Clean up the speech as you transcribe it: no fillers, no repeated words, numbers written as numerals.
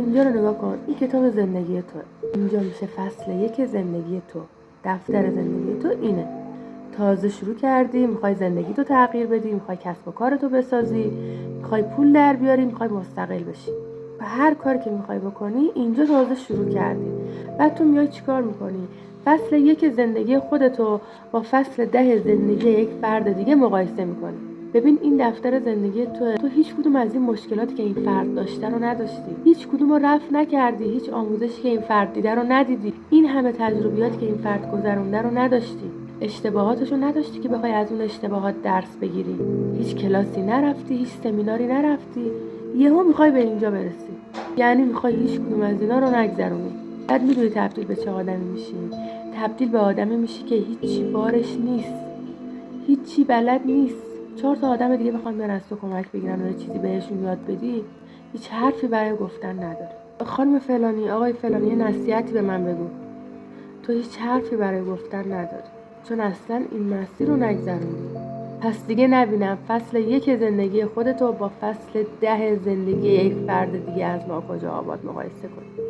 اینجا رو نگاه کن، این کتاب زندگی تو، اینجا میشه فصل 1 زندگی تو، دفتر زندگی تو اینه. تازه شروع کردی، میخوای زندگی تو تغییر بدی، میخوای کسب و کارتو بسازی، میخوای پول در بیاری، میخوای مستقل بشی و هر کاری که میخوای بکنی اینجا تازه شروع کردی. بعد تو میای چیکار میکنی؟ فصل 1 زندگی خودتو با فصل 10 زندگی یک فرد دیگه مقایسه میکنی. ببین این دفتر زندگی تو هیچ کدوم از این مشکلاتی که این فرد داشته رو نداشتی، هیچ کدوم رو رفع نکردی، هیچ آموزشی که این فرد دیده رو ندیدی، این همه تجربیاتی که این فرد گذرونده رو نداشتی، اشتباهاتشو نداشتی که بخوای از اون اشتباهات درس بگیری، هیچ کلاسی نرفتی، هیچ سمیناری نرفتی، یهو میخوای به اینجا برسی. یعنی میخوای هیچ کدوم از اینا رو نگذرونی. بعد میدونی تبدیل به چه آدمی میشی؟ تبدیل به آدمی میشی که هیچی بارش نیست، هیچی بلد نیست. 4 تا آدم دیگه بخوان برن از تو کمک بگیرن و یه چیزی بهشون یاد بدی، هیچ حرفی برای گفتن نداره. خانم فلانی، آقای فلانی، یه نصیحتی به من بگو. تو هیچ حرفی برای گفتن نداری، چون اصلا این مسیر رو نگذروندی. پس دیگه نبینم فصل 1 زندگی خودتو با فصل 10 زندگی یک فرد دیگه از ناکجا آباد مقایسه کنی.